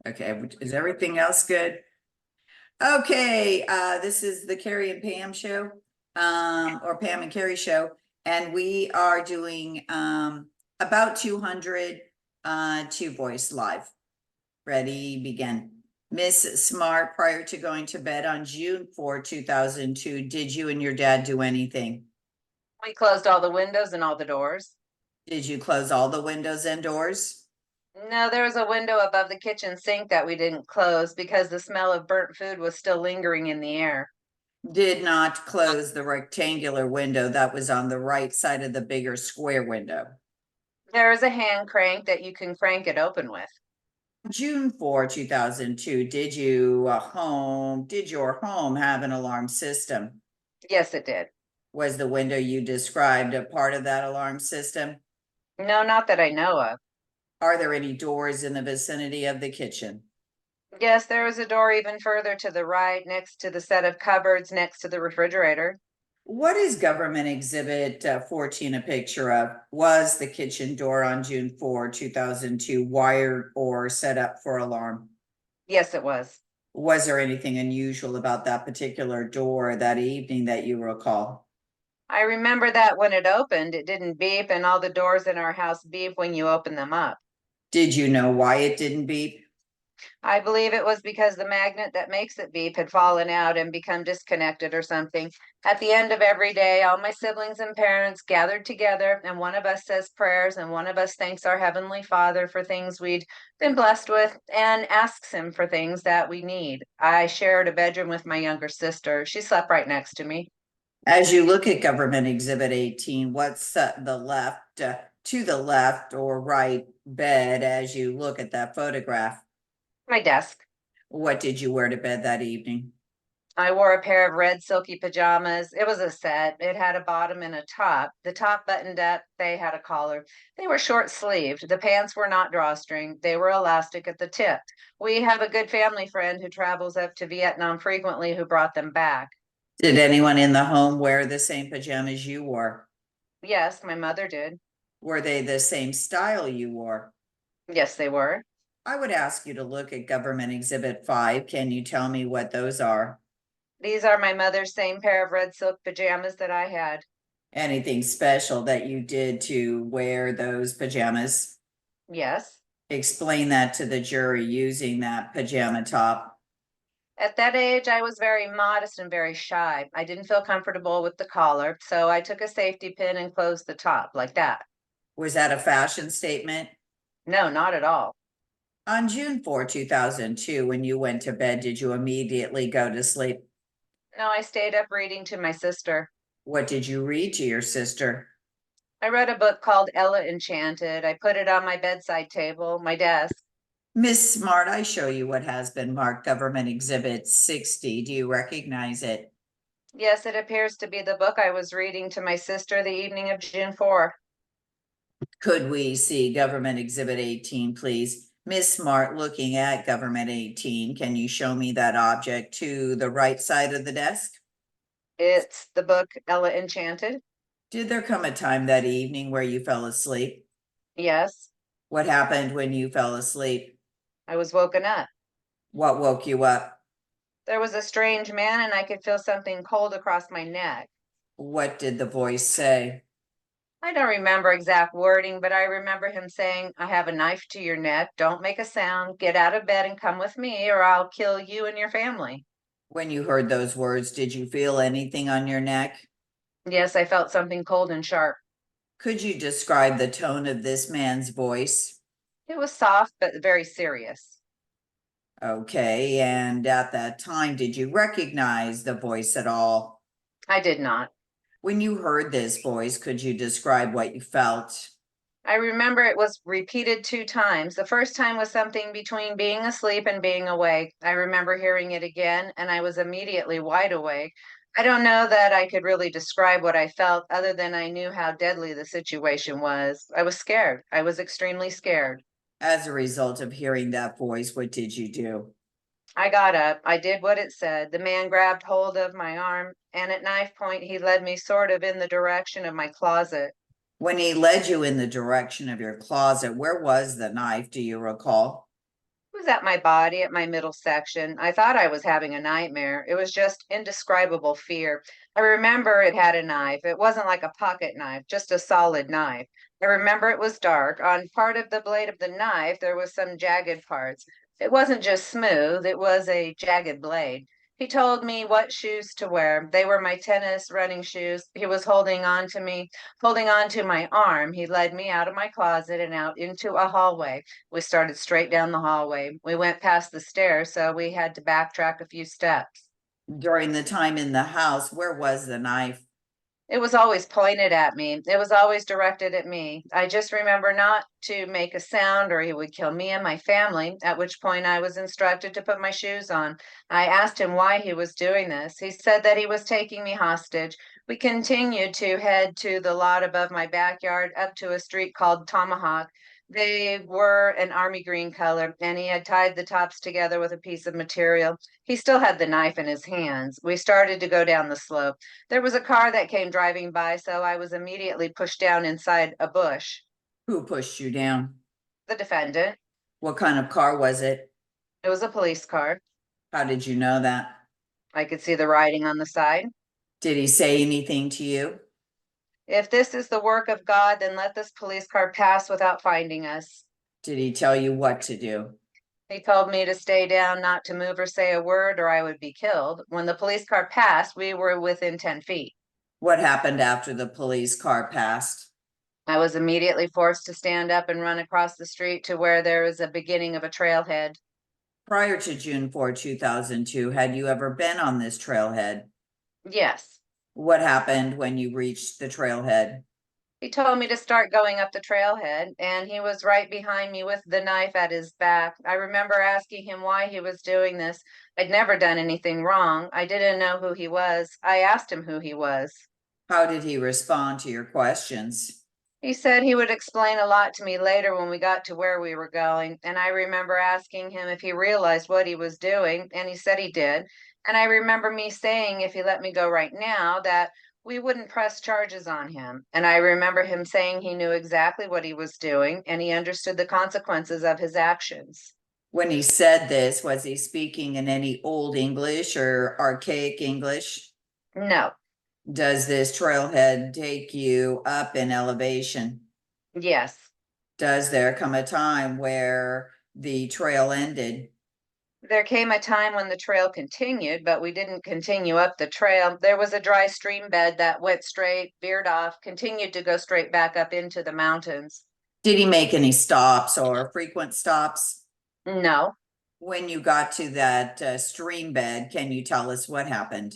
Okay, is everything else good? Okay, this is the Carrie and Pam show, or Pam and Carrie show, and we are doing about 200 Two Voice Live. Ready, begin. Miss Smart, prior to going to bed on June 4, 2002, did you and your dad do anything? We closed all the windows and all the doors. Did you close all the windows and doors? No, there was a window above the kitchen sink that we didn't close because the smell of burnt food was still lingering in the air. Did not close the rectangular window that was on the right side of the bigger square window. There is a hand crank that you can crank it open with. June 4, 2002, did your home have an alarm system? Yes, it did. Was the window you described a part of that alarm system? No, not that I know of. Are there any doors in the vicinity of the kitchen? Yes, there was a door even further to the right next to the set of cupboards next to the refrigerator. What is government exhibit 14 a picture of? Was the kitchen door on June 4, 2002 wired or set up for alarm? Yes, it was. Was there anything unusual about that particular door that evening that you recall? I remember that when it opened, it didn't beep, and all the doors in our house beep when you open them up. Did you know why it didn't beep? I believe it was because the magnet that makes it beep had fallen out and become disconnected or something. At the end of every day, all my siblings and parents gathered together, and one of us says prayers, and one of us thanks our Heavenly Father for things we'd been blessed with and asks Him for things that we need. I shared a bedroom with my younger sister. She slept right next to me. As you look at government exhibit 18, what's to the left or right bed as you look at that photograph? My desk. What did you wear to bed that evening? I wore a pair of red silky pajamas. It was a set. It had a bottom and a top. The top buttoned up, they had a collar. They were short sleeved. The pants were not drawstring. They were elastic at the tip. We have a good family friend who travels up to Vietnam frequently who brought them back. Did anyone in the home wear the same pajamas you wore? Yes, my mother did. Were they the same style you wore? Yes, they were. I would ask you to look at government exhibit 5. Can you tell me what those are? These are my mother's same pair of red silk pajamas that I had. Anything special that you did to wear those pajamas? Yes. Explain that to the jury using that pajama top. At that age, I was very modest and very shy. I didn't feel comfortable with the collar, so I took a safety pin and closed the top like that. Was that a fashion statement? No, not at all. On June 4, 2002, when you went to bed, did you immediately go to sleep? No, I stayed up reading to my sister. What did you read to your sister? I read a book called Ella Enchanted. I put it on my bedside table, my desk. Miss Smart, I show you what has been marked government exhibit 60. Do you recognize it? Yes, it appears to be the book I was reading to my sister the evening of June 4. Could we see government exhibit 18, please? Miss Smart, looking at government 18, can you show me that object to the right side of the desk? It's the book Ella Enchanted. Did there come a time that evening where you fell asleep? Yes, What happened when you fell asleep? I was woken up. What woke you up? There was a strange man, and I could feel something cold across my neck. What did the voice say? I don't remember exact wording, but I remember him saying, I have a knife to your neck. Don't make a sound. Get out of bed and come with me, or I'll kill you and your family. When you heard those words, did you feel anything on your neck? Yes, I felt something cold and sharp. Could you describe the tone of this man's voice? It was soft, but very serious. Okay, and at that time, did you recognize the voice at all? I did not. When you heard this voice, could you describe what you felt? I remember it was repeated 2 times. The first time was something between being asleep and being awake. I remember hearing it again, and I was immediately wide awake. I don't know that I could really describe what I felt other than I knew how deadly the situation was. I was scared. I was extremely scared. As a result of hearing that voice, what did you do? I got up. I did what it said. The man grabbed hold of my arm, and at knife point, he led me sort of in the direction of my closet. When he led you in the direction of your closet, where was the knife? Do you recall? It was at my body, at my middle section. I thought I was having a nightmare. It was just indescribable fear. I remember it had a knife. It wasn't like a pocket knife, just a solid knife. I remember it was dark. On part of the blade of the knife, there was some jagged parts. It wasn't just smooth, it was a jagged blade. He told me what shoes to wear. They were my tennis running shoes. He was holding on to my arm. He led me out of my closet and out into a hallway. We started straight down the hallway. We went past the stairs, so we had to backtrack a few steps. During the time in the house, where was the knife? It was always pointed at me. It was always directed at me. I just remember not to make a sound or he would kill me and my family, at which point I was instructed to put my shoes on. I asked him why he was doing this. He said that he was taking me hostage. We continued to head to the lot above my backyard up to a street called Tomahawk. They were an army green color, and he had tied the tops together with a piece of material. He still had the knife in his hands. We started to go down the slope. There was a car that came driving by, so I was immediately pushed down inside a bush. Who pushed you down? The defendant. What kind of car was it? It was a police car. How did you know that? I could see the writing on the side. Did he say anything to you? If this is the work of God, then let this police car pass without finding us. Did he tell you what to do? He told me to stay down, not to move or say a word, or I would be killed. When the police car passed, we were within 10 feet. What happened after the police car passed? I was immediately forced to stand up and run across the street to where there is a beginning of a trailhead. Prior to June 4, 2002, had you ever been on this trailhead? Yes. What happened when you reached the trailhead? He told me to start going up the trailhead, and he was right behind me with the knife at his back. I remember asking him why he was doing this. I'd never done anything wrong. I didn't know who he was. I asked him who he was. How did he respond to your questions? He said he would explain a lot to me later when we got to where we were going, and I remember asking him if he realized what he was doing, and he said he did. And I remember me saying if he let me go right now, that we wouldn't press charges on him. And I remember him saying he knew exactly what he was doing and he understood the consequences of his actions. When he said this, was he speaking in any old English or archaic English? No. Does this trailhead take you up in elevation? Yes. Does there come a time where the trail ended? There came a time when the trail continued, but we didn't continue up the trail. There was a dry stream bed that went straight, veered off, continued to go straight back up into the mountains. Did he make any stops or frequent stops? No. When you got to that stream bed, can you tell us what happened?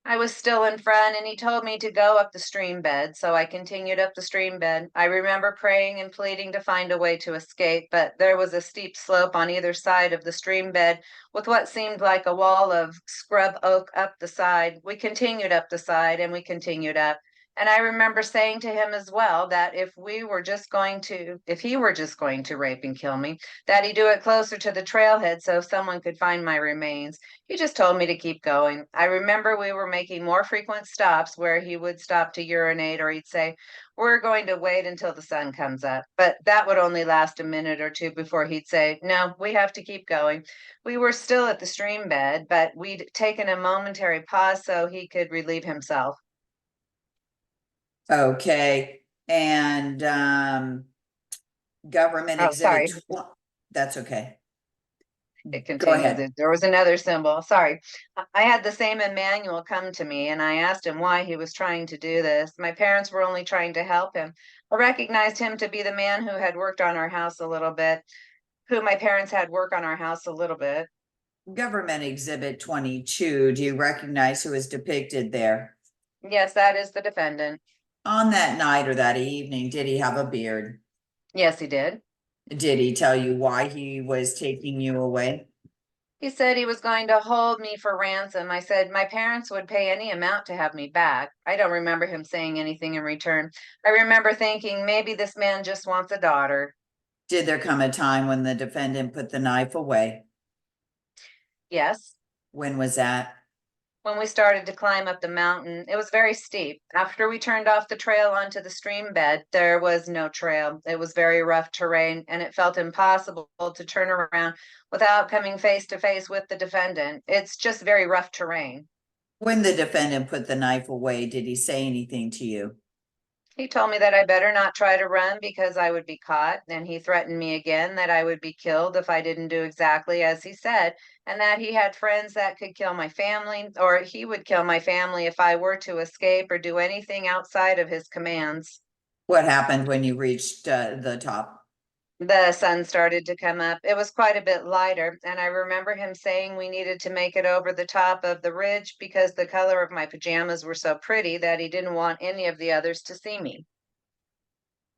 I was still in front and he told me to go up the stream bed, so I continued up the stream bed. I remember praying and pleading to find a way to escape, but there was a steep slope on either side of the stream bed with what seemed like a wall of scrub oak up the side. We continued up the side and we continued up. And I remember saying to him as well that if he were just going to rape and kill me, that he do it closer to the trailhead so someone could find my remains. He just told me to keep going. I remember we were making more frequent stops where he would stop to urinate or he'd say, we're going to wait until the sun comes up. But that would only last a minute or two before he'd say, no, we have to keep going. We were still at the stream bed, but we'd taken a momentary pause so he could relieve himself. Okay, and government Oh, exhibit. sorry. That's okay. It Go ahead. continued. There was another symbol. Sorry. I had the same Emmanuel come to me and I asked him why he was trying to do this. My parents were only trying to help him. I recognized him to be the man who had worked on our house a little bit, who my parents had work on our house a little bit. Government exhibit 22. Do you recognize who is depicted there? Yes, that is the defendant. On that night or that evening, did he have a beard? Yes, he did. Did he tell you why he was taking you away? He said he was going to hold me for ransom. I said my parents would pay any amount to have me back. I don't remember him saying anything in return. I remember thinking maybe this man just wants a daughter. Did there come a time when the defendant put the knife away? Yes. When was that? When we started to climb up the mountain, it was very steep. After we turned off the trail onto the stream bed, there was no trail. It was very rough terrain, and it felt impossible to turn around without coming face to face with the defendant. It's just very rough terrain. When the defendant put the knife away, did he say anything to you? He told me that I better not try to run because I would be caught, and he threatened me again that I would be killed if I didn't do exactly as he said, and that he had friends that could kill my family, or he would kill my family if I were to escape or do anything outside of his commands. What happened when you reached the top? The sun started to come up. It was quite a bit lighter, and I remember him saying we needed to make it over the top of the ridge because the color of my pajamas were so pretty that he didn't want any of the others to see me.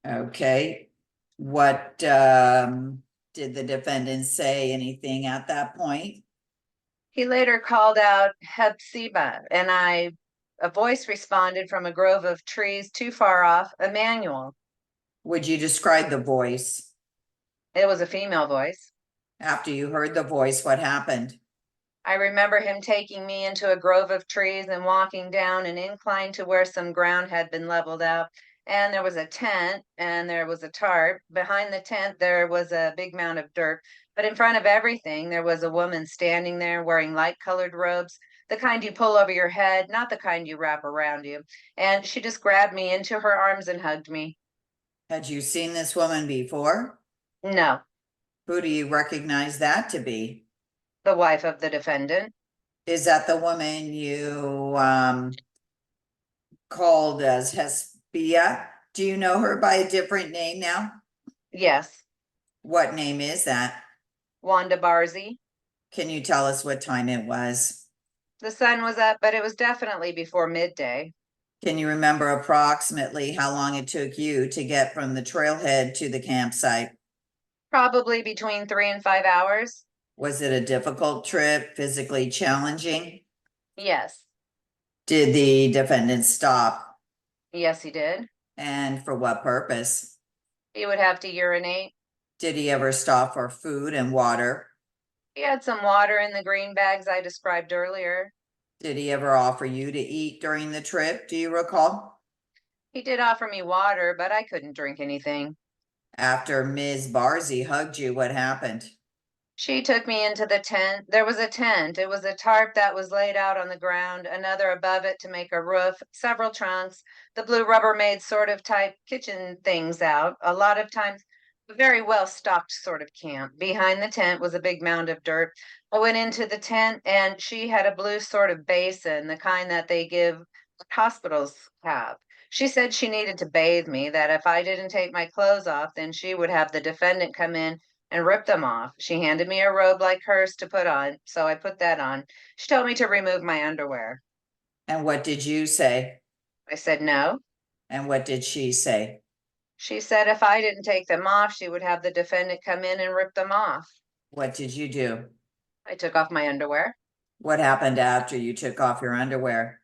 Okay. What did the defendant say anything at that point? He later called out Hepzibah, and a voice responded from a grove of trees too far off, Emmanuel. Would you describe the voice? It was a female voice. After you heard the voice, what happened? I remember him taking me into a grove of trees and walking down an incline to where some ground had been leveled out. And there was a tent and there was a tarp. Behind the tent, there was a big mound of dirt. But in front of everything, there was a woman standing there wearing light colored robes, the kind you pull over your head, not the kind you wrap around you. And she just grabbed me into her arms and hugged me. Had you seen this woman before? No, Who do you recognize that to be? the wife of the defendant. Is that the woman you called as Hespia? Do you know her by a different name now? Yes, What name is that? Wanda Barzy. Can you tell us what time it was? The sun was up, but it was definitely before midday. Can you remember approximately how long it took you to get from the trailhead to the campsite? Probably between 3 and 5 hours. Was it a difficult trip, physically challenging? Yes, Did the defendant stop? yes, he did. And for what purpose? He would have to urinate. Did he ever stop for food and water? He had some water in the green bags I described earlier. Did he ever offer you to eat during the trip? Do you recall? He did offer me water, but I couldn't drink anything. After Ms. Barzy hugged you, what happened? She took me into the tent. There was a tent. It was a tarp that was laid out on the ground, another above it to make a roof, several trunks, the blue Rubbermaid sort of type kitchen things out. A lot of times, a very well stocked sort of camp. Behind the tent was a big mound of dirt. I went into the tent and she had a blue sort of basin, the kind that they give hospitals have. She said she needed to bathe me, that if I didn't take my clothes off, then she would have the defendant come in and rip them off. She handed me a robe like hers to put on, so I put that on. She told me to remove my underwear. And what did you say? I said no. And what did she say? She said if I didn't take them off, she would have the defendant come in and rip them off. What did you do? I took off my underwear. What happened after you took off your underwear?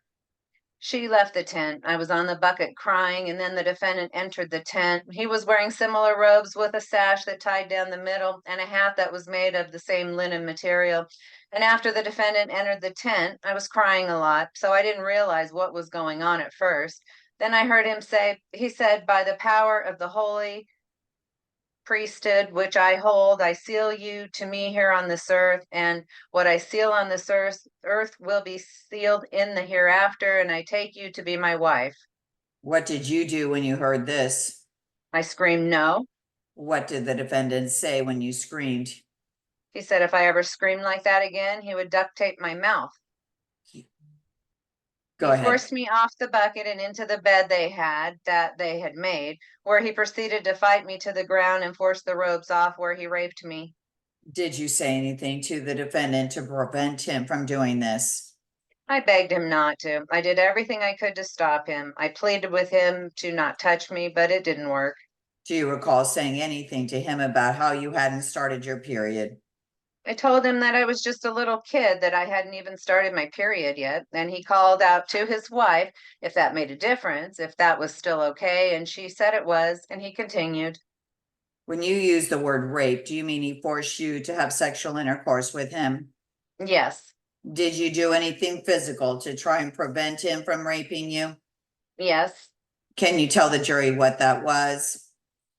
She left the tent. I was on the bucket crying, and then the defendant entered the tent. He was wearing similar robes with a sash that tied down the middle and a hat that was made of the same linen material. And after the defendant entered the tent, I was crying a lot, so I didn't realize what was going on at first. Then I heard him say, he said, by the power of the holy priesthood which I hold, I seal you to me here on this earth, and what I seal on this earth will be sealed in the hereafter, and I take you to be my wife. What did you do when you heard this? I screamed no. What did the defendant say when you screamed? He said if I ever screamed like that again, he would duct tape my mouth. Go He ahead. forced me off the bucket and into the bed they had made, where he proceeded to fight me to the ground and force the robes off, where he raped me. Did you say anything to the defendant to prevent him from doing this? I begged him not to. I did everything I could to stop him. I pleaded with him to not touch me, but it didn't work. Do you recall saying anything to him about how you hadn't started your period? I told him that I was just a little kid, that I hadn't even started my period yet. And he called out to his wife if that made a difference, if that was still okay. And she said it was, and he continued. When you use the word rape, do you mean he forced you to have sexual intercourse with him? Yes. Did you do anything physical to try and prevent him from raping you? Yes. Can you tell the jury what that was?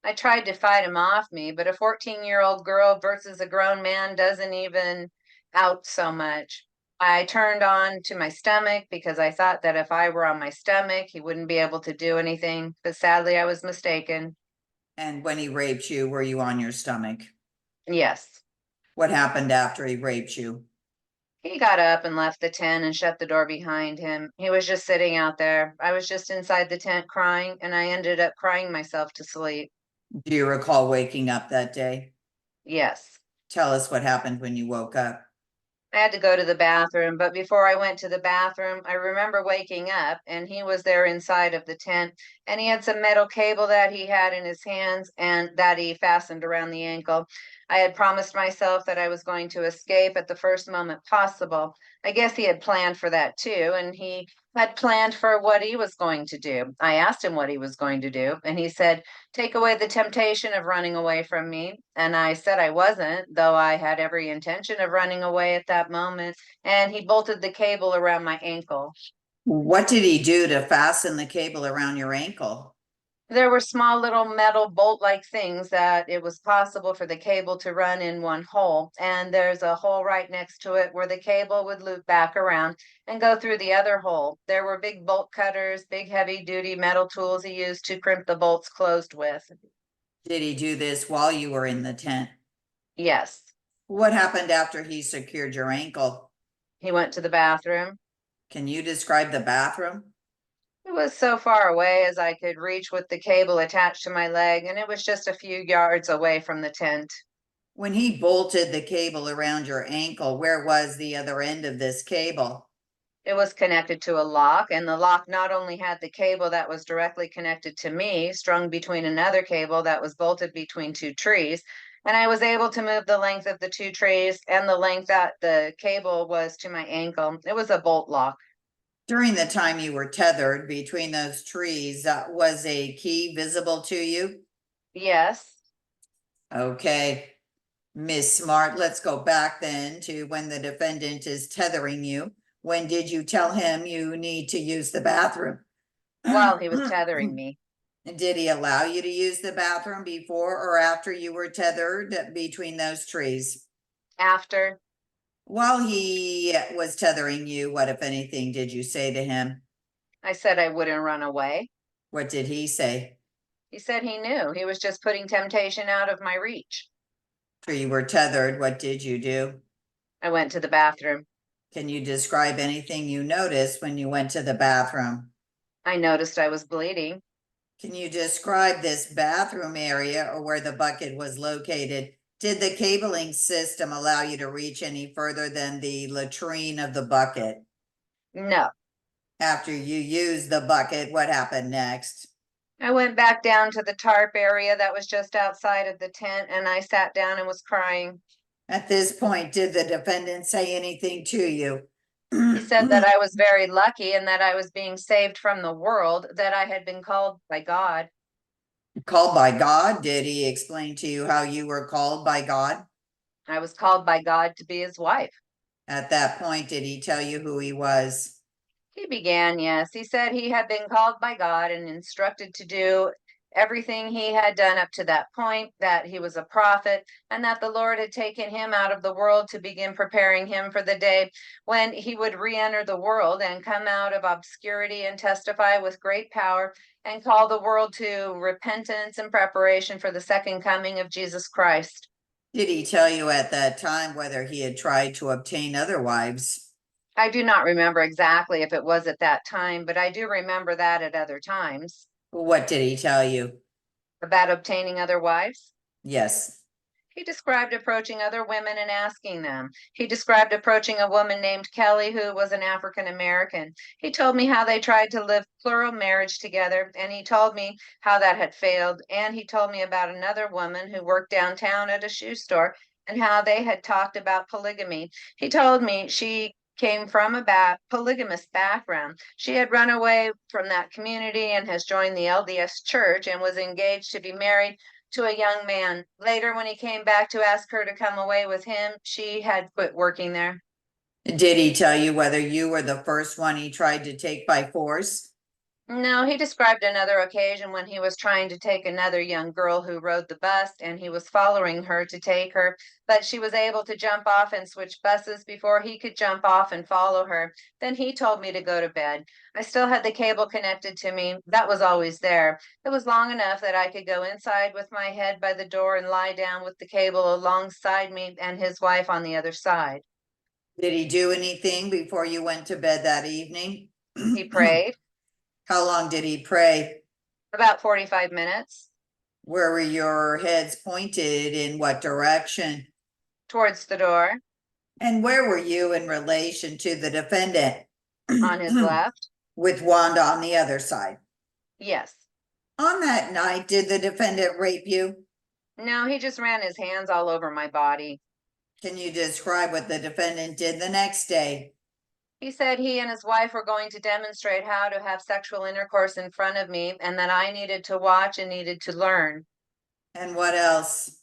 I tried to fight him off me, but a 14-year-old girl versus a grown man doesn't even out so much. I turned on to my stomach because I thought that if I were on my stomach, he wouldn't be able to do anything. But sadly, I was mistaken. And when he raped you, were you on your stomach? Yes. What happened after he raped you? He got up and left the tent and shut the door behind him. He was just sitting out there. I was just inside the tent crying, and I ended up crying myself to sleep. Do you recall waking up that day? Yes. Tell us what happened when you woke up. I had to go to the bathroom, but before I went to the bathroom, I remember waking up and he was there inside of the tent and he had some metal cable that he had in his hands and that he fastened around the ankle. I had promised myself that I was going to escape at the first moment possible. I guess he had planned for that too, and he had planned for what he was going to do. I asked him what he was going to do, and he said, take away the temptation of running away from me. And I said I wasn't, though I had every intention of running away at that moment. And he bolted the cable around my ankle. What did he do to fasten the cable around your ankle? There were small little metal bolt-like things that it was possible for the cable to run in one hole. And there's a hole right next to it where the cable would loop back around and go through the other hole. There were big bolt cutters, big heavy duty metal tools he used to crimp the bolts closed with. Did he do this while you were in the tent? Yes. What happened after he secured your ankle? He went to the bathroom. Can you describe the bathroom? It was so far away as I could reach with the cable attached to my leg, and it was just a few yards away from the tent. When he bolted the cable around your ankle, where was the other end of this cable? It was connected to a lock, and the lock not only had the cable that was directly connected to me, strung between another cable that was bolted between two trees, and I was able to move the length of the two trees and the length that the cable was to my ankle. It was a bolt lock. During the time you were tethered between those trees, was a key visible to you? Yes. Okay, Miss Smart, let's go back then to when the defendant is tethering you. When did you tell him you need to use the bathroom? While he was tethering me. Did he allow you to use the bathroom before or after you were tethered between those trees? After, While he was tethering you, what, if anything, did you say to him? I said I wouldn't run away. What did he say? He said he knew. He was just putting temptation out of my reach. After you were tethered, what did you do? I went to the bathroom. Can you describe anything you noticed when you went to the bathroom? I noticed I was bleeding. Can you describe this bathroom area or where the bucket was located? Did the cabling system allow you to reach any further than the latrine of the bucket? No. After you used the bucket, what happened next? I went back down to the tarp area that was just outside of the tent and I sat down and was crying. At this point, did the defendant say anything to you? He said that I was very lucky and that I was being saved from the world, that I had been called by God. Called by God? Did he explain to you how you were called by God? I was called by God to be his wife. At that point, did he tell you who he was? He began, yes. He said he had been called by God and instructed to do everything he had done up to that point, that he was a prophet, and that the Lord had taken him out of the world to begin preparing him for the day when he would re enter the world and come out of obscurity and testify with great power and call the world to repentance and preparation for the second coming of Jesus Christ. Did he tell you at that time whether he had tried to obtain other wives? I do not remember exactly if it was at that time, but I do remember that at other times. What did he tell you? About obtaining other wives? Yes. He described approaching other women and asking them. He described approaching a woman named Kelly, who was an African American. He told me how they tried to live plural marriage together, and he told me how that had failed. And he told me about another woman who worked downtown at a shoe store and how they had talked about polygamy. He told me she came from a polygamous background. She had run away from that community and has joined the LDS church and was engaged to be married to a young man. Later, when he came back to ask her to come away with him, she had quit working there. Did he tell you whether you were the first one he tried to take by force? No, he described another occasion when he was trying to take another young girl who rode the bus and he was following her to take her, but she was able to jump off and switch buses before he could jump off and follow her. Then he told me to go to bed. I still had the cable connected to me. That was always there. It was long enough that I could go inside with my head by the door and lie down with the cable alongside me and his wife on the other side. Did he do anything before you went to bed that evening? He prayed How long did he pray? about 45 minutes Where were your heads pointed, in what direction? towards the door And where were you in relation to the defendant? on his left. With Wanda on the other side. Yes. On that night, did the defendant rape you? No, he just ran his hands all over my body. Can you describe what the defendant did the next day? He said he and his wife were going to demonstrate how to have sexual intercourse in front of me and that I needed to watch and needed to learn. And what else?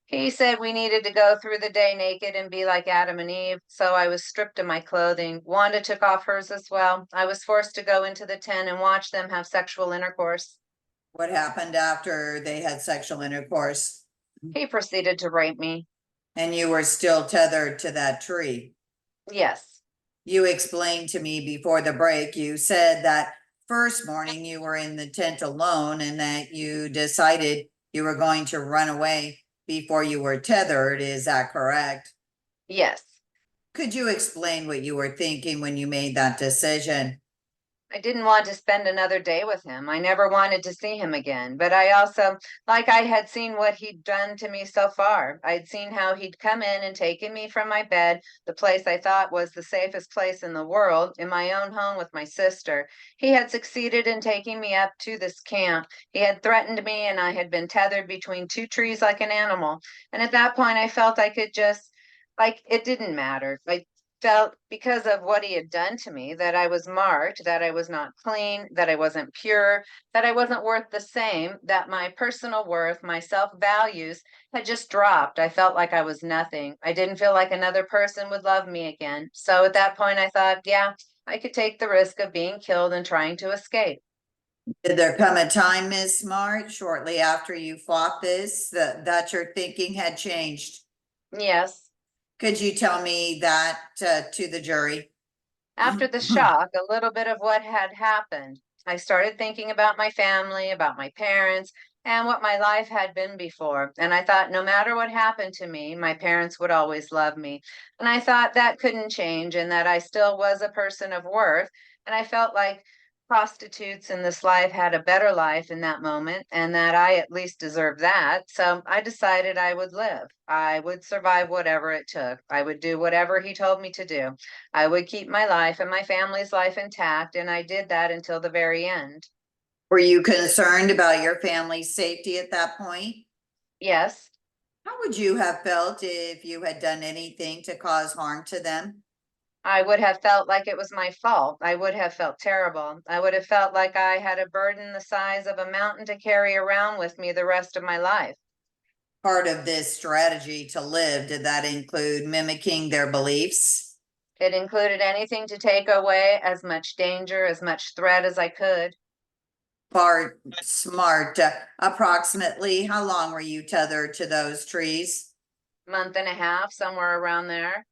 He said we needed to go through the day naked and be like Adam and Eve, so I was stripped of my clothing. Wanda took off hers as well. I was forced to go into the tent and watch them have sexual intercourse. What happened after they had sexual intercourse? He proceeded to rape me. And you were still tethered to that tree. Yes. You explained to me before the break, you said that first morning you were in the tent alone and that you decided you were going to run away before you were tethered. Is that correct? Yes. Could you explain what you were thinking when you made that decision? I didn't want to spend another day with him. I never wanted to see him again. But I also, like I had seen what he'd done to me so far. I'd seen how he'd come in and taken me from my bed, the place I thought was the safest place in the world, in my own home with my sister. He had succeeded in taking me up to this camp. He had threatened me, and I had been tethered between two trees like an animal. And at that point, I felt I could just, like, it didn't matter. I felt because of what he had done to me that I was marked, that I was not clean, that I wasn't pure, that I wasn't worth the same, that my personal worth, my self values had just dropped. I felt like I was nothing. I didn't feel like another person would love me again. So at that point, I thought, yeah, I could take the risk of being killed and trying to escape. Did there come a time, Ms. Smart, shortly after you fought this, that your thinking had changed? Yes. Could you tell me that to the jury? After the shock, a little bit of what had happened, I started thinking about my family, about my parents, and what my life had been before. And I thought no matter what happened to me, my parents would always love me. And I thought that couldn't change and that I still was a person of worth. And I felt like prostitutes in this life had a better life in that moment and that I at least deserved that. So I decided I would live. I would survive whatever it took. I would do whatever he told me to do. I would keep my life and my family's life intact, and I did that until the very end. Were you concerned about your family's safety at that point? Yes, How would you have felt if you had done anything to cause harm to them? I would have felt like it was my fault. I would have felt terrible. I would have felt like I had a burden the size of a mountain to carry around with me the rest of my life. Part of this strategy to live, did that include mimicking their beliefs? It included anything to take away as much danger, as much threat as I could. Part smart. Approximately how long were you tethered to those trees? Month and a half, somewhere around there.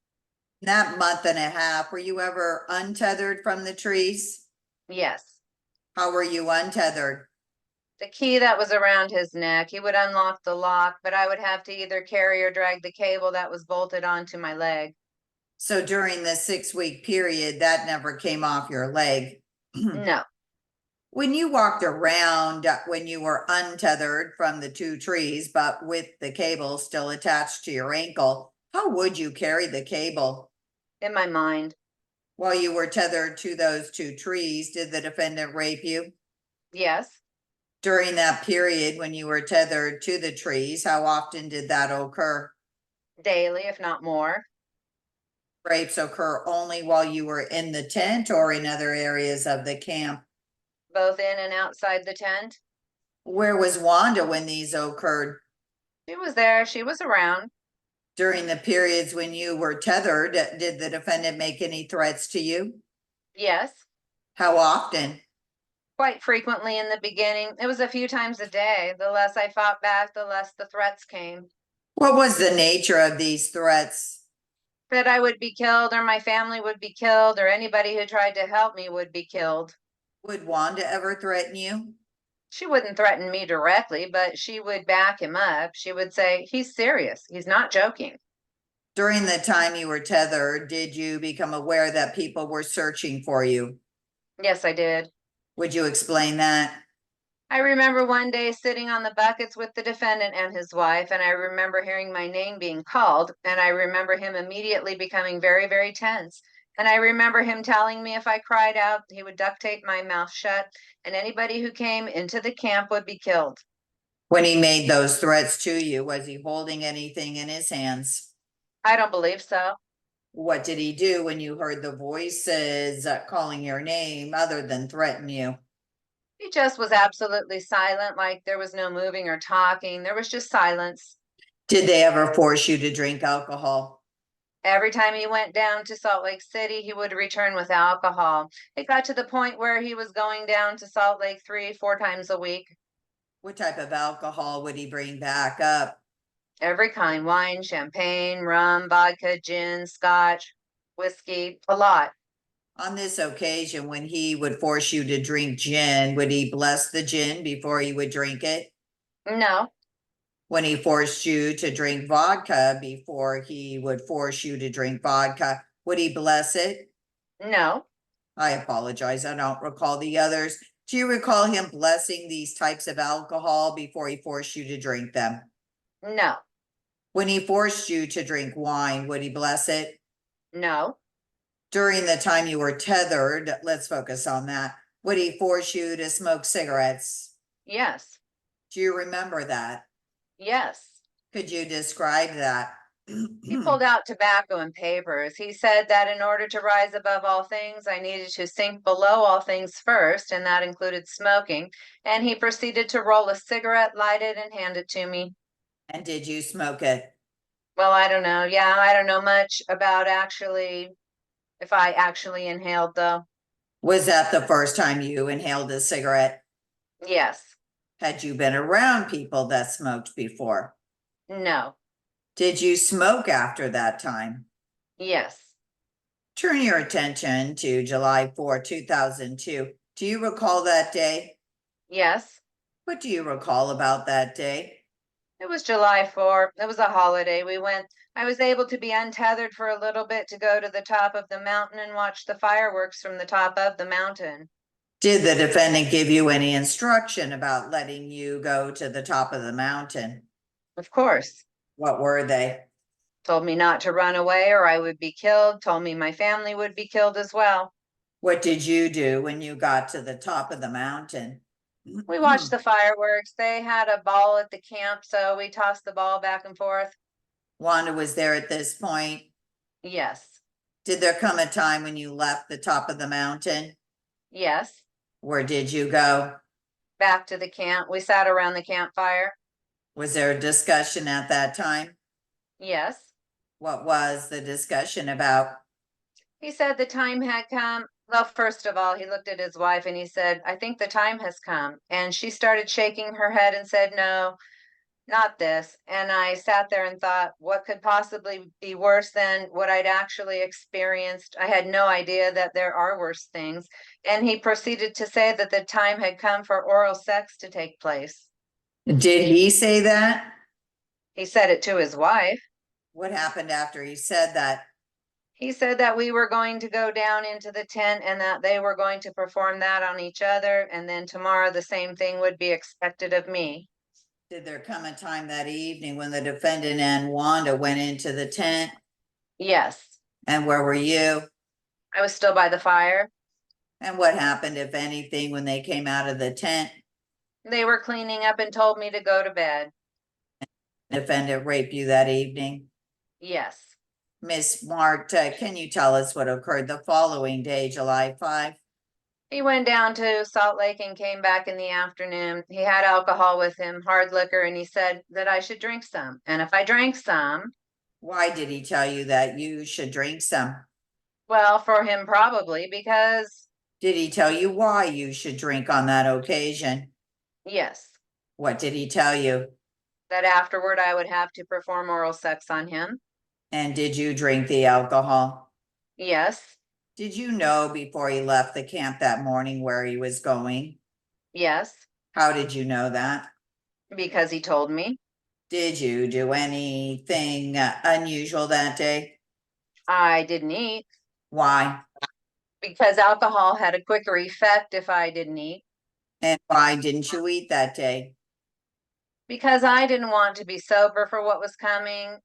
That month and a half, were you ever untethered from the trees? Yes. How were you untethered? The key that was around his neck, he would unlock the lock, but I would have to either carry or drag the cable that was bolted onto my leg. So during the 6-week period, that never came off your leg. No, When you walked around, when you were untethered from the two trees, but with the cable still attached to your ankle, how would you carry the cable? in my mind, While you were tethered to those two trees, did the defendant rape you? yes, During that period when you were tethered to the trees, how often did that occur? daily, if not more. Rapes occur only while you were in the tent or in other areas of the camp? Both in and outside the tent. Where was Wanda when these occurred? She was there, she was around. During the periods when you were tethered, did the defendant make any threats to you? Yes, How often? quite frequently in the beginning. It was a few times a day. The less I fought back, the less the threats came. What was the nature of these threats? That I would be killed, or my family would be killed, or anybody who tried to help me would be killed. Would Wanda ever threaten you? She wouldn't threaten me directly, but she would back him up. She would say, he's serious. He's not joking. During the time you were tethered, did you become aware that people were searching for you? Yes, I did. Would you explain that? I remember one day sitting on the buckets with the defendant and his wife, and I remember hearing my name being called, and I remember him immediately becoming very, very tense. And I remember him telling me if I cried out, he would duct tape my mouth shut, and anybody who came into the camp would be killed. When he made those threats to you, was he holding anything in his hands? I don't believe so. What did he do when you heard the voices calling your name other than threaten you? He just was absolutely silent, like there was no moving or talking. There was just silence. Did they ever force you to drink alcohol? Every time he went down to Salt Lake City, he would return with alcohol. It got to the point where he was going down to Salt Lake 3, 4 times a week. What type of alcohol would he bring back up? Every kind: wine, champagne, rum, vodka, gin, scotch, whiskey, a lot. On this occasion, when he would force you to drink gin, would he bless the gin before he would drink it? No, When he forced you to drink vodka before he would force you to drink vodka, would he bless it? no, I apologize. I don't recall the others. Do you recall him blessing these types of alcohol before he forced you to drink them? no, When he forced you to drink wine, would he bless it? no, During the time you were tethered, let's focus on that. Would he force you to smoke cigarettes? yes, Do you remember that? yes. Could you describe that? He pulled out tobacco and papers. He said that in order to rise above all things, I needed to sink below all things first, and that included smoking. And he proceeded to roll a cigarette, light it, and hand it to me. And did you smoke it? Well, I don't know. Yeah, I don't know much about actually, if I actually inhaled though. Was that the first time you inhaled a cigarette? Yes, Had you been around people that smoked before? no, Did you smoke after that time? yes, Turn your attention to July 4, 2002. Do you recall that day? yes. What do you recall about that day? It was July 4th. It was a holiday. I was able to be untethered for a little bit to go to the top of the mountain and watch the fireworks from the top of the mountain. Did the defendant give you any instruction about letting you go to the top of the mountain? Of course. What were they? Told me not to run away or I would be killed. Told me my family would be killed as well. What did you do when you got to the top of the mountain? We watched the fireworks. They had a ball at the camp, so we tossed the ball back and forth. Wanda was there at this point. Yes, Did there come a time when you left the top of the mountain? yes. Where did you go? Back to the camp. We sat around the campfire. Was there a discussion at that time? Yes. What was the discussion about? He said the time had come. Well, first of all, he looked at his wife and he said, I think the time has come. And she started shaking her head and said, no, not this. And I sat there and thought, what could possibly be worse than what I'd actually experienced? I had no idea that there are worse things. And he proceeded to say that the time had come for oral sex to take place. Did he say that? He said it to his wife. What happened after he said that? He said that we were going to go down into the tent and that they were going to perform that on each other. And then tomorrow the same thing would be expected of me. Did there come a time that evening when the defendant and Wanda went into the tent? Yes, And where were you? I was still by the fire. And what happened, if anything, when they came out of the tent? They were cleaning up and told me to go to bed. Defendant raped you that evening? Yes. Miss Mart, can you tell us what occurred the following day, July 5? He went down to Salt Lake and came back in the afternoon. He had alcohol with him, hard liquor, and he said that I should drink some. And if I drank some, Why did he tell you that you should drink some? Well, for him, probably because, Did he tell you why you should drink on that occasion? yes, What did he tell you? that afterward I would have to perform oral sex on him. And did you drink the alcohol? Yes, Did you know before he left the camp that morning where he was going? yes, How did you know that? because he told me. Did you do anything unusual that day? I didn't eat Why? because alcohol had a quicker effect if I didn't eat. And why didn't you eat that day? Because I didn't want to be sober for what was coming.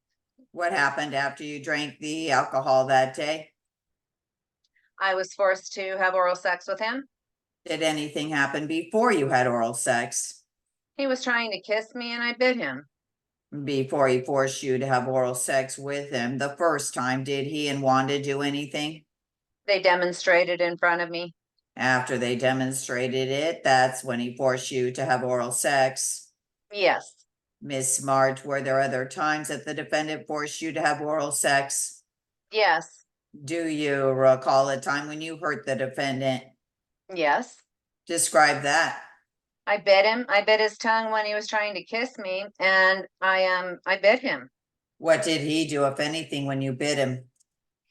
What happened after you drank the alcohol that day? I was forced to have oral sex with him. Did anything happen before you had oral sex? He was trying to kiss me and I bit him. Before he forced you to have oral sex with him the first time, did he and Wanda do anything? They demonstrated in front of me. After they demonstrated it, that's when he forced you to have oral sex. Yes, Miss Smart, were there other times that the defendant forced you to have oral sex? yes, Do you recall a time when you hurt the defendant? yes. Describe that. I bit him. I bit his tongue when he was trying to kiss me, and I bit him. What did he do, if anything, when you bit him?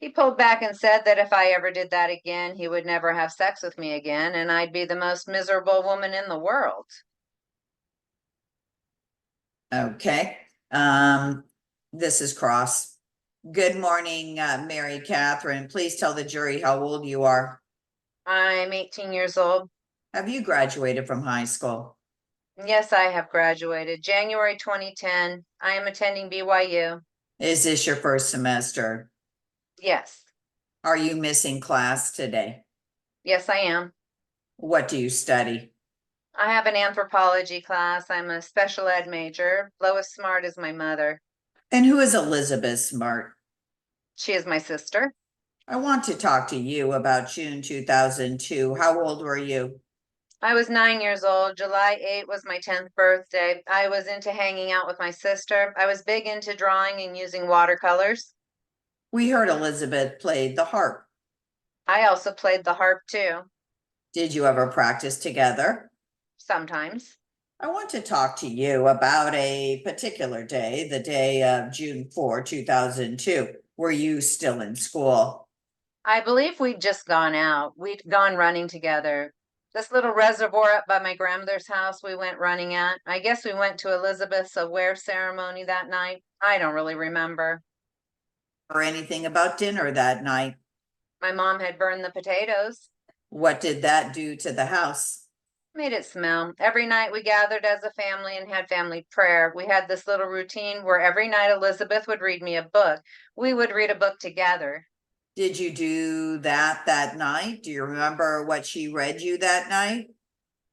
He pulled back and said that if I ever did that again, he would never have sex with me again, and I'd be the most miserable woman in the world. Okay. This is Cross. Good morning, Mary Catherine. Please tell the jury how old you are. I'm 18 years old. Have you graduated from high school? Yes, I have graduated. January 2010. I am attending BYU. Is this your first semester? Yes. Are you missing class today? Yes, I am. What do you study? I have an anthropology class. I'm a special ed major. Lois Smart is my mother. And who is Elizabeth Smart? She is my sister. I want to talk to you about June 2002. How old were you? I was 9 years old. July 8 was my 10th birthday. I was into hanging out with my sister. I was big into drawing and using watercolors. We heard Elizabeth played the harp. I also played the harp too, Did you ever practice together? sometimes. I want to talk to you about a particular day, the day of June 4, 2002. Were you still in school? I believe we'd just gone out. We'd gone running together. This little reservoir up by my grandmother's house we went running at. I guess we went to Elizabeth's aware ceremony that night. I don't really remember. Or anything about dinner that night? My mom had burned the potatoes, What did that do to the house? made it smell. Every night we gathered as a family and had family prayer. We had this little routine where every night Elizabeth would read me a book. We would read a book together. Did you do that night? Do you remember what she read you that night?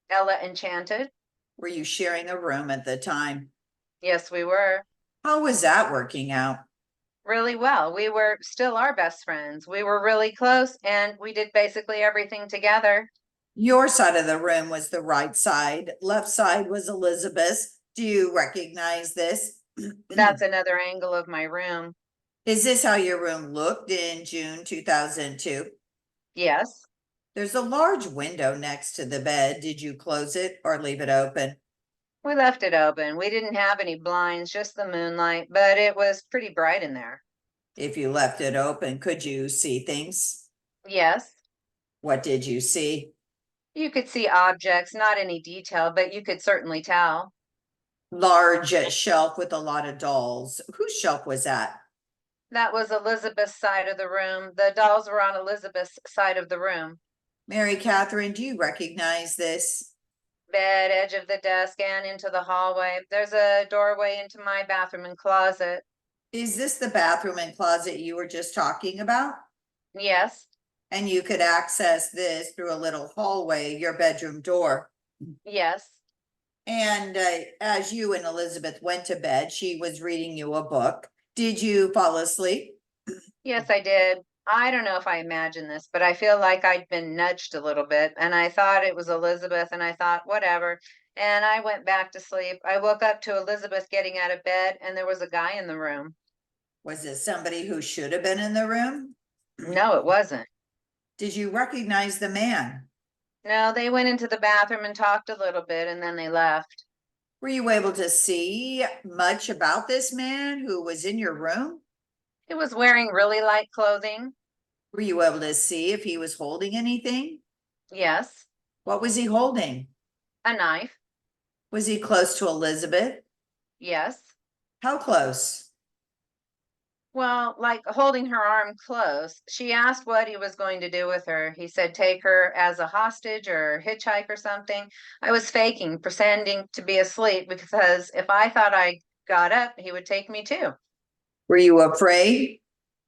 Ella Enchanted. Were you sharing a room at the time? Yes, we were. How was that working out? Really well. We were still our best friends. We were really close and we did basically everything together. Your side of the room was the right side, left side was Elizabeth's. Do you recognize this? That's another angle of my room. Is this how your room looked in June 2002? Yes, There's a large window next to the bed. Did you close it or leave it open? we left it open. We didn't have any blinds, just the moonlight, but it was pretty bright in there. If you left it open, could you see things? Yes, What did you see? you could see objects, not any detail, but you could certainly tell. Large shelf with a lot of dolls. Whose shelf was that? That was Elizabeth's side of the room. The dolls were on Elizabeth's side of the room. Mary Catherine, do you recognize this? Bed, edge of the desk, and into the hallway. There's a doorway into my bathroom and closet. Is this the bathroom and closet you were just talking about? Yes, And you could access this through a little hallway, your bedroom door. yes. And as you and Elizabeth went to bed, she was reading you a book. Did you fall asleep? Yes, I did. I don't know if I imagined this, but I feel like I'd been nudged a little bit and I thought it was Elizabeth and I thought, whatever. And I went back to sleep. I woke up to Elizabeth getting out of bed and there was a guy in the room. Was it somebody who should have been in the room? No, it wasn't. Did you recognize the man? No, they went into the bathroom and talked a little bit and then they left. Were you able to see much about this man who was in your room? He was wearing really light clothing. Were you able to see if he was holding anything? Yes, What was he holding? a knife. Was he close to Elizabeth? Yes. How close? Well, like holding her arm close. She asked what he was going to do with her. He said, take her as a hostage or hitchhike or something. I was faking, pretending to be asleep because if I thought I got up, he would take me too. Were you afraid?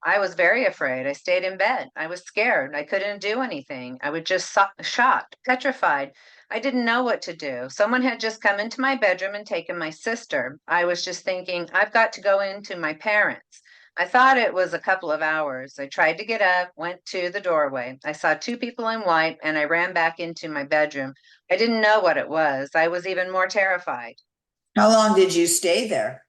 I was very afraid. I stayed in bed. I was scared. I couldn't do anything. I was just shocked, petrified. I didn't know what to do. Someone had just come into my bedroom and taken my sister. I was just thinking, I've got to go into my parents'. I thought it was a couple of hours. I tried to get up, went to the doorway. I saw two people in white and I ran back into my bedroom. I didn't know what it was. I was even more terrified. How long did you stay there?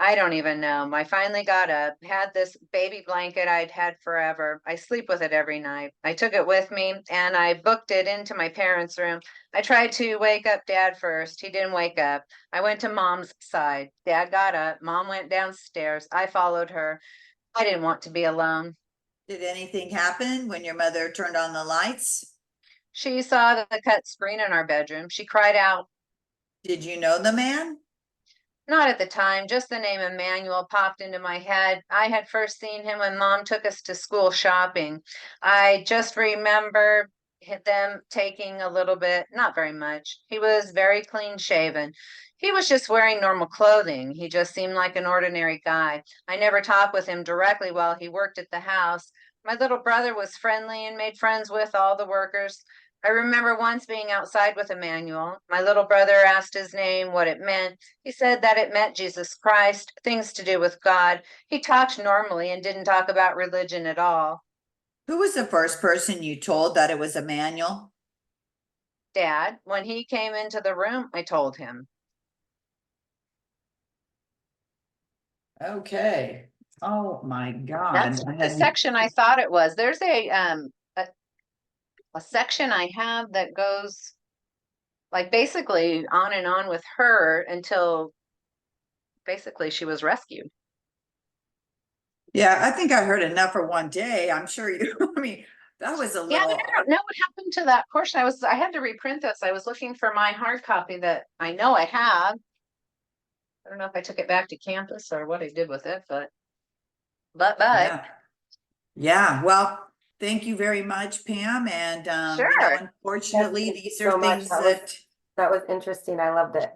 I don't even know. I finally got up, had this baby blanket I'd had forever. I sleep with it every night. I took it with me and I booked it into my parents' room. I tried to wake up Dad first. He didn't wake up. I went to Mom's side. Dad got up. Mom went downstairs. I followed her. I didn't want to be alone. Did anything happen when your mother turned on the lights? She saw the cut screen in our bedroom. She cried out. Did you know the man? Not at the time, just the name Emmanuel popped into my head. I had first seen him when Mom took us to school shopping. I just remember them taking a little bit, not very much. He was very clean shaven. He was just wearing normal clothing. He just seemed like an ordinary guy. I never talked with him directly while he worked at the house. My little brother was friendly and made friends with all the workers. I remember once being outside with Emmanuel. My little brother asked his name, what it meant. He said that it meant Jesus Christ, things to do with God. He talked normally and didn't talk about religion at all. Who was the first person you told that it was Emmanuel? Dad, when he came into the room, I told him. Okay. Oh my God. That's the section I thought it was. There's a section I have that goes like basically on and on with her until basically she was rescued. Yeah, I think I heard enough for one day. I'm sure you, I mean, that was a Yeah, I little, don't know what happened to that portion. I had to reprint this. I was looking for my hard copy that I know I have. I don't know if I took it back to campus or what I did with it, but yeah. Yeah, well, thank you very much, Pam, and you know, sure. unfortunately, Thank you these so are much. things That was- that, That was interesting. I loved it.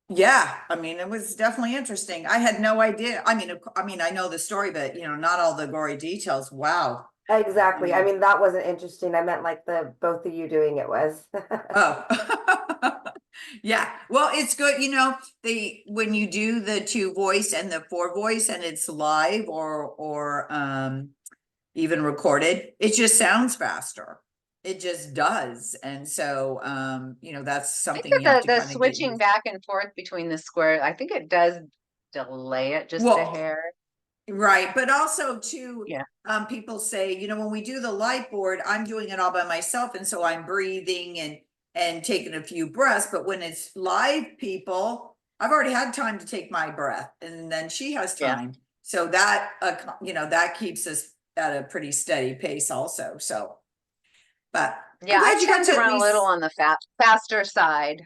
yeah, I mean, it was definitely interesting. I had no idea. I mean, I know the story, but you know, not all the gory details. Wow. Exactly. I Mm. mean, that wasn't interesting. I meant like the both of you doing it was. Oh. Yeah, well, it's good, you know, when you do the 2 voice and the 4 voice and it's live or even recorded, it just sounds faster. It just does. And so you know, that's I think something you that have to the kind of get switching used. back and forth between the square, I think it does delay it just a Well, hair. right, but also too, Yeah. people say, you know, when we do the light board, I'm doing it all by myself, and so I'm breathing and taking a few breaths. But when it's live people, I've already had time to take my breath, and then she has Yeah. time. So that you know, that keeps us at a pretty steady pace, also. So, but I'm Yeah, I glad you got tend to to at run a little least, on the faster side.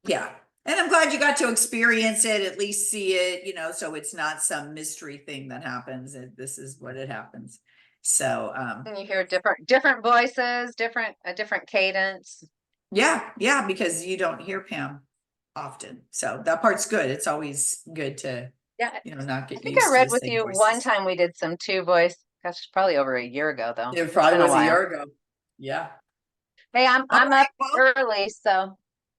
yeah. And I'm glad you got to experience it, at least see it, you know, so it's not some mystery thing that happens. This is what it happens. So, And you hear different voices, a different cadence. yeah, because you don't hear Pam often. So that part's good. It's always good to, Yeah, you know, not I get think I used to read the with same you one voices. time we did some 2 voice. Gosh, probably over a year ago though. It It's probably been a was a while. year ago. Yeah. Hey, All I'm right, up well, early, so